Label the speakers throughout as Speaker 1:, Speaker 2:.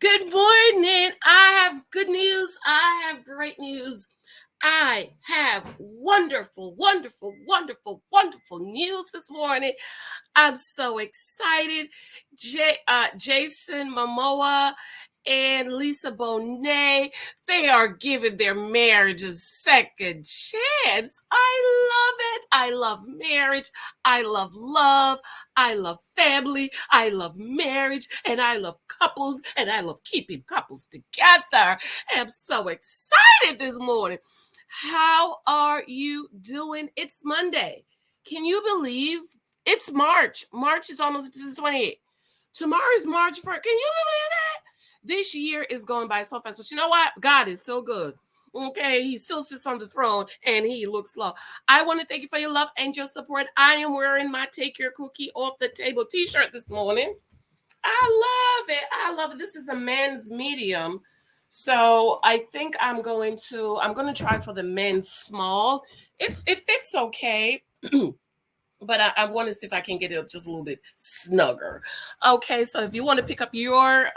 Speaker 1: Good morning. I have good news. I have great news. I have wonderful news this morning. I'm so excited. Jason Momoa and Lisa Bonet, they are giving their marriage a second chance. I love it. I love marriage. I love love. I love family. I love marriage. And I love couples. And I love keeping couples together. I'm so excited this morning. How are you doing? It's Monday. Can you believe it's March? March is almost, this is 28th. Tomorrow is March 1st. Can you believe that? This year is going by so fast. But you know what? God is still good. Okay, he still sits on the throne and he looks low. I want to thank you for your love and your support. I am wearing my Take Your Cookie Off the Table t-shirt this morning. I love it. I love it. This is a men's medium. So I think I'm going to try for the men's small. It fits okay. But I want to see if I can get it just a little bit snugger. Okay, so if you want to pick up your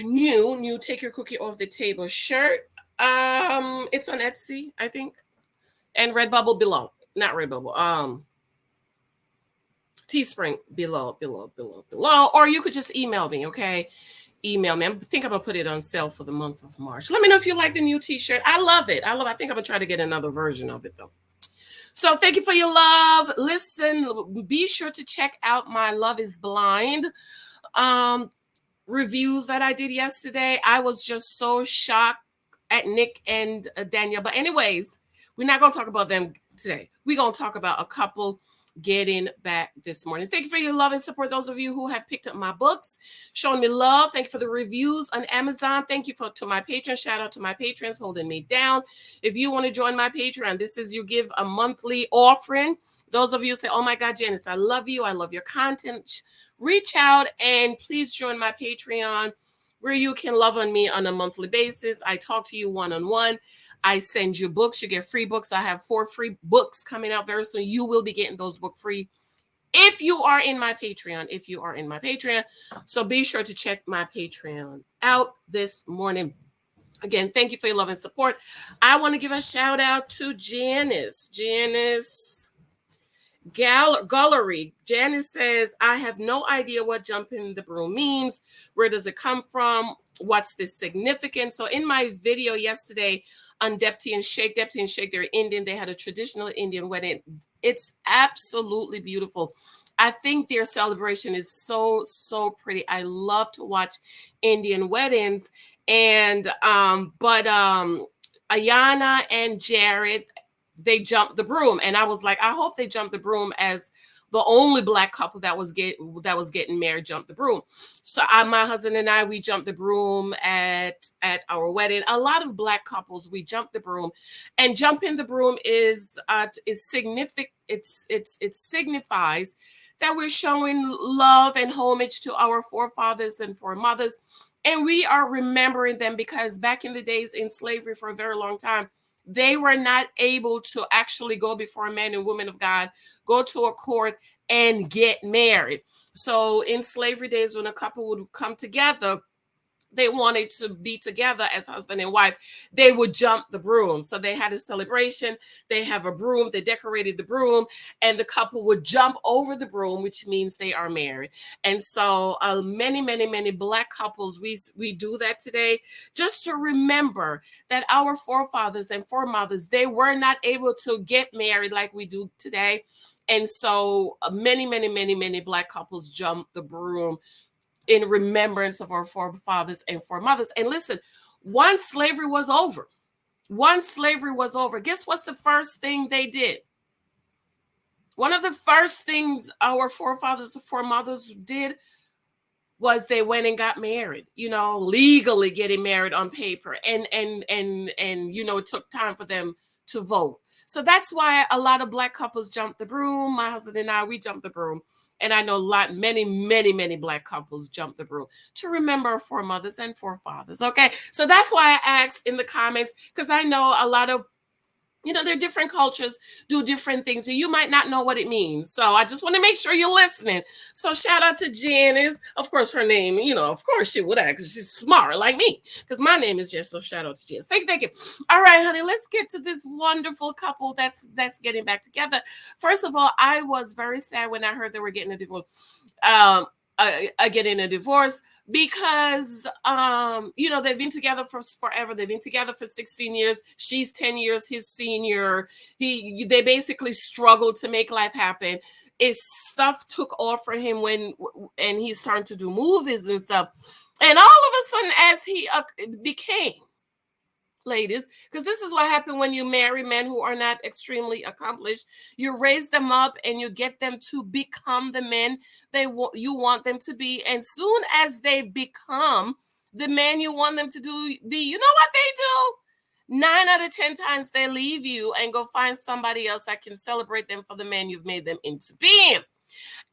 Speaker 1: new Take Your Cookie Off the Table shirt, it's on Etsy, I think, and Redbubble below. Not Redbubble. Teespring below, or you could just email me. Okay, email me. I think I'm gonna put it on sale for the month of March. Let me know if you like the new T-shirt. I love it. I think I'm gonna try to get another version of it though. So thank you for your love. Listen, be sure to check out my Love is Blind reviews that I did yesterday. I was just so shocked at Nick and Danielle. But anyways, we're not going to talk about them today. We're going to talk about a couple getting back this morning. Thank you for your love and support. Those of you who have picked up my books, showing me love. Thank you for the reviews on Amazon. Thank you to my patrons. Shout out to my patrons holding me down. If you want to join my Patreon, this is you give a monthly offering. Those of you say, oh my God, Janice, I love you. I love your content. Reach out and please join my Patreon where you can love on me on a monthly basis. I talk to you one-on-one. I send you books. You get free books. I have 4 free books coming out very soon. You will be getting those books free if you are in my Patreon. So be sure to check my Patreon out this morning. Again, thank you for your love and support. I want to give a shout out to Janice. Gallery. Janice says, I have no idea what jumping the broom means. Where does it come from? What's the significance? So in my video yesterday on Depty and Shake, they're Indian. They had a traditional Indian wedding. It's absolutely beautiful. I think their celebration is so pretty. I love to watch Indian weddings. And Ayana and Jared, they jumped the broom, and I was like, I hope they jumped the broom as the only Black couple that was getting married jumped the broom. So my husband and I, we jumped the broom at our wedding. A lot of Black couples, we jumped the broom, and jumping the broom is significant. It signifies that we're showing love and homage to our forefathers and foremothers, and we are remembering them because back in the days in slavery for a very long time, they were not able to actually go before a man and woman of God, go to a court and get married. So in slavery days, when a couple would come together, they wanted to be together as husband and wife, they would jump the broom. So they had a celebration. They have a broom. They decorated the broom, and the couple would jump over the broom, which means they are married. And so many Black couples, we do that today just to remember that our forefathers and foremothers, they were not able to get married like we do today. And so many Black couples jump the broom in remembrance of our forefathers and foremothers. And listen, once slavery was over, guess what's the first thing they did? One of the first things our forefathers and foremothers did was they went and got married, legally getting married on paper. And it took time for them to vote. So that's why a lot of Black couples jump the broom. My husband and I, we jump the broom. And I know many Black couples jump the broom to remember our foremothers and forefathers. Okay, so that's why I asked in the comments, because I know a lot of There are different cultures do different things, so you might not know what it means. So I just want to make sure you're listening. So shout out to Janice. Of course, her name, of course she would act because she's smart like me. Because my name is Jess. So shout out to Janice. Thank you. All right, honey, let's get to this wonderful couple that's getting back together. First of all, I was very sad when I heard they were getting a divorce. Getting a divorce because they've been together for forever. They've been together for 16 years. She's 10 years his senior. They basically struggled to make life happen. His stuff took off for him and he's starting to do movies and stuff, and all of a sudden, as he became, ladies, because this is what happened when you marry men who are not extremely accomplished. You raise them up and you get them to become the men you want them to be, and soon as they become the man you want them to be, you know what they do? 9 out of 10 times they leave you and go find somebody else that can celebrate them for the man you've made them into being.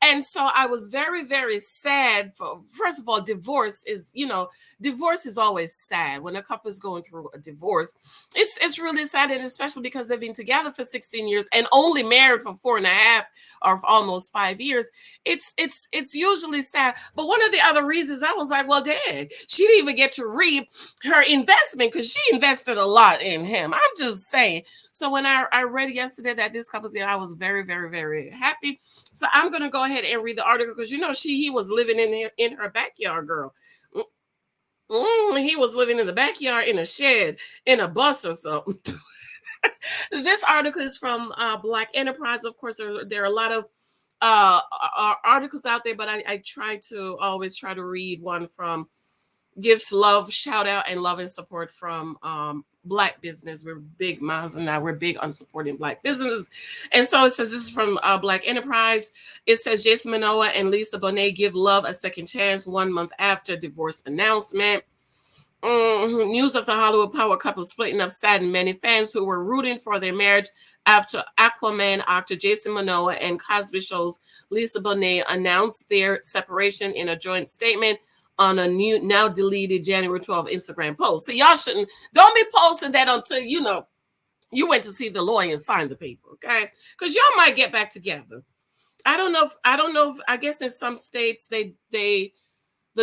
Speaker 1: And so I was very, very sad. First of all, divorce is always sad when a couple is going through a divorce. It's really sad, and especially because they've been together for 16 years and only married for 4.5 or almost 5 years. It's usually sad. But one of the other reasons I was like, well, dang, she didn't even get to reap her investment because she invested a lot in him. I'm just saying. So when I read yesterday that this couple's together, I was very, very, very happy. So I'm gonna go ahead and read the article because he was living in her backyard, girl. He was living in the backyard in a shed in a bus or something. This article is from Black Enterprise. Of course, there are a lot of articles out there, but I always try to read one from Gifts, Love, Shout Out, and Love and Support from Black business. We're big, my husband and I, we're big on supporting Black businesses. And so it says, this is from Black Enterprise. It says, Jason Momoa and Lisa Bonet give love a second chance 1 month after divorce announcement. News of the Hollywood power couple splitting up saddened many fans who were rooting for their marriage after Aquaman actor Jason Momoa and Cosby Show's Lisa Bonet announced their separation in a joint statement on a new, now deleted January 12th Instagram post. So y'all don't be posting that until you went to see the lawyer and signed the paper, okay? Because y'all might get back together. I don't know if I guess in some states the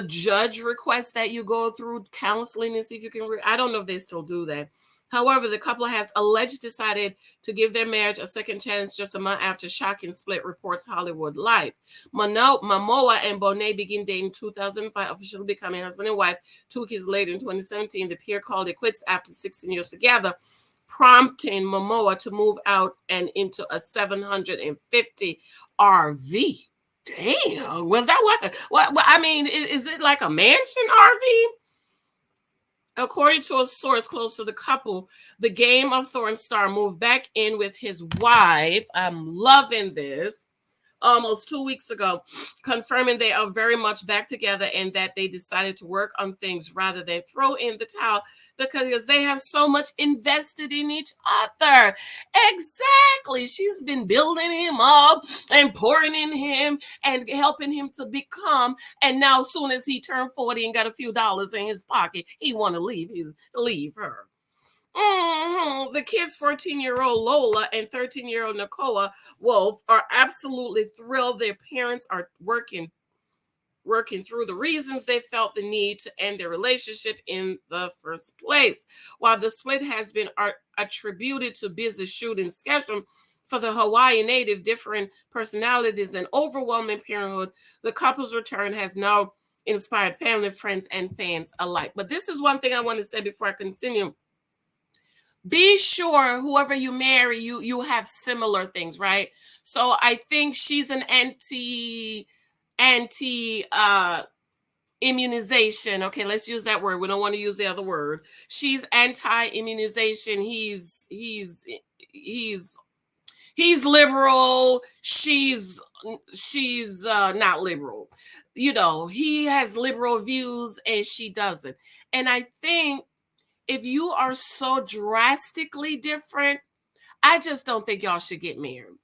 Speaker 1: judge requests that you go through counseling and see if you can I don't know if they still do that. However, the couple has allegedly decided to give their marriage a second chance just a month after shocking split, reports Hollywood Life. Momoa and Bonet began dating in 2005, officially becoming husband and wife 2 years later in 2017. The pair called it quits after 16 years together, prompting Momoa to move out and into a 750 RV. Damn. Well, what I mean, is it like a mansion RV? According to a source close to the couple, the Game of Thrones star moved back in with his wife. I'm loving this. Almost 2 weeks ago, confirming they are very much back together and that they decided to work on things rather than throw in the towel because they have so much invested in each other. Exactly. She's been building him up and pouring in him and helping him to become. And now, as soon as he turned 40 and got a few dollars in his pocket, he want to leave her. The kids, 14-year-old Lola and 13-year-old Nicola Wolf, are absolutely thrilled their parents are working through the reasons they felt the need to end their relationship in the first place. While the split has been attributed to busy shooting schedule for the Hawaii native, different personalities, and overwhelming parenthood, the couple's return has now inspired family, friends, and fans alike. But this is one thing I want to say before I continue. Be sure whoever you marry, you have similar things, right? So I think she's an anti immunization. Okay, let's use that word. We don't want to use the other word. She's anti-immunization. He's liberal. She's not liberal. He has liberal views and she doesn't. And I think if you are so drastically different, I just don't think y'all should get married.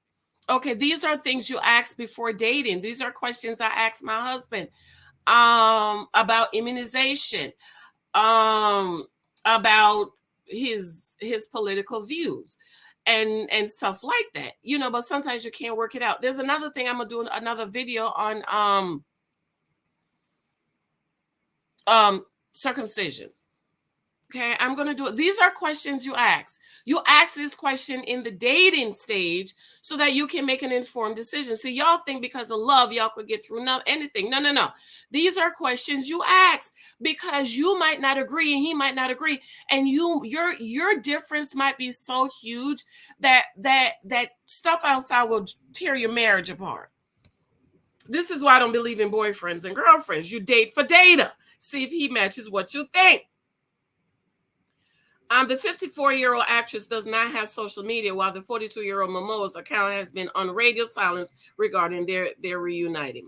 Speaker 1: Okay, these are things you ask before dating. These are questions I asked my husband about immunization, about his political views. and stuff like that, but sometimes you can't work it out. There's another thing. I'm gonna do another video on circumcision. Okay, I'm going to do it. These are questions you ask. You ask this question in the dating stage so that you can make an informed decision. See, y'all think because of love, y'all could get through anything. No, no, no. These are questions you ask because you might not agree and he might not agree. And your difference might be so huge that stuff outside will tear your marriage apart. This is why I don't believe in boyfriends and girlfriends. You date for data. See if he matches what you think. The 54-year-old actress does not have social media, while the 42-year-old Momoa's account has been on radio silence regarding their reuniting.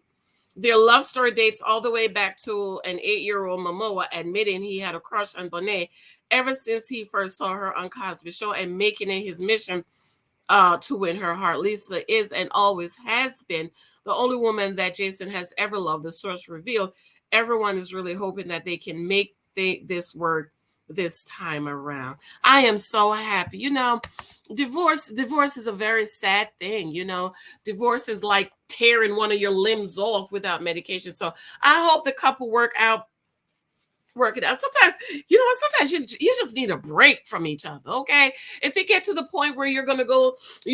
Speaker 1: Their love story dates all the way back to an 8-year-old Momoa admitting he had a crush on Bonet ever since he first saw her on Cosby Show and making it his mission to win her heart. Lisa is and always has been the only woman that Jason has ever loved, the source revealed. Everyone is really hoping that they can make this work this time around. I am so happy. Divorce is a very sad thing. Divorce is like tearing one of your limbs off without medication. So I hope the couple work it out. Sometimes, sometimes you just need a break from each other. Okay. If you get to the point where you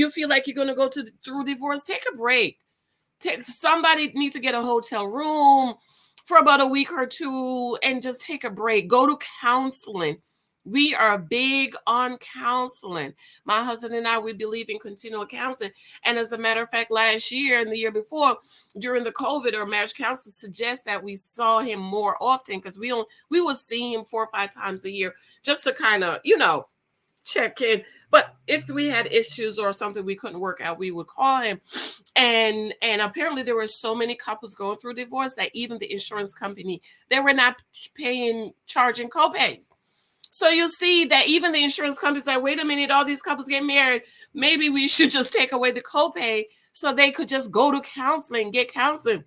Speaker 1: feel like you're going to go through divorce, take a break. Somebody needs to get a hotel room for about a week or two and just take a break. Go to counseling. We are big on counseling. My husband and I, we believe in continual counseling. And as a matter of fact, last year and the year before, during the COVID, our marriage counselor suggests that we saw him more often because we would see him 4 or 5 times a year just to kind of, check in. But if we had issues or something we couldn't work out, we would call him. And apparently there were so many couples going through divorce that even the insurance company, they were not charging copays. So you see that even the insurance companies like, wait a minute, all these couples get married. Maybe we should just take away the copay so they could just go to counseling, get counseling,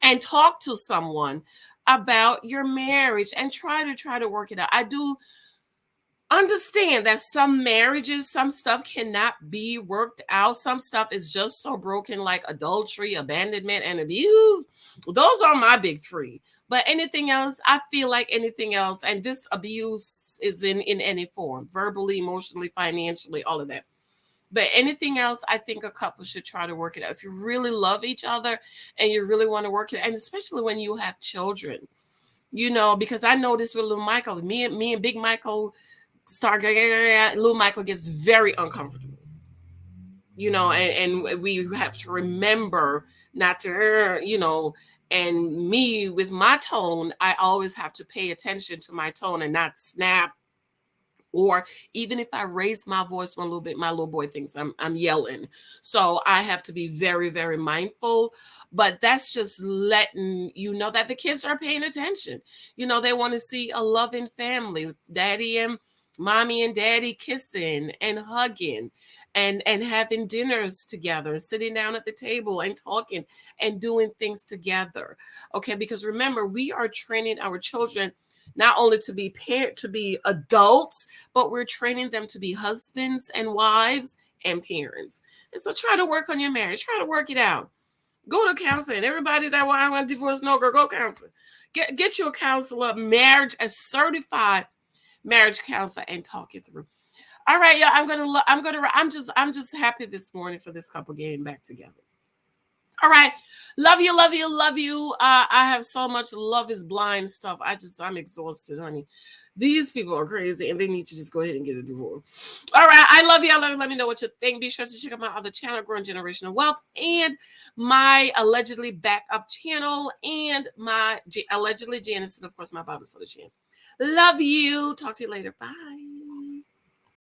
Speaker 1: and talk to someone about your marriage and try to work it out. I do understand that some marriages, some stuff cannot be worked out. Some stuff is just so broken, like adultery, abandonment, and abuse. Those are my big 3. But anything else, I feel like anything else, and this abuse is in any form, verbally, emotionally, financially, all of that. But anything else, I think a couple should try to work it out. If you really love each other and you really want to work it out, and especially when you have children, because I noticed with little Michael, me and Big Michael, little Michael gets very uncomfortable, and we have to remember not to, and me with my tone, I always have to pay attention to my tone and not snap. Or even if I raise my voice one little bit, my little boy thinks I'm yelling. So I have to be very, very mindful. But that's just letting you know that the kids are paying attention. They want to see a loving family with daddy and mommy and daddy kissing and hugging and having dinners together, sitting down at the table and talking and doing things together. Okay, because remember, we are training our children not only to be adults, but we're training them to be husbands and wives and parents. And so try to work on your marriage. Try to work it out. Go to counseling. Everybody that want to divorce, no girl, go counseling. Get you a counselor, a certified marriage counselor, and talk it through. All right, y'all. I'm just happy this morning for this couple getting back together. All right. Love you, love you, love you. I have so much love is blind stuff. I'm exhausted, honey. These people are crazy and they need to just go ahead and get a divorce. All right. I love you. Let me know what you think. Be sure to check out my other channel, Growing Generational Wealth, and my allegedly backup channel, and my allegedly Janice, and of course my Bible study channel. Love you. Talk to you later. Bye.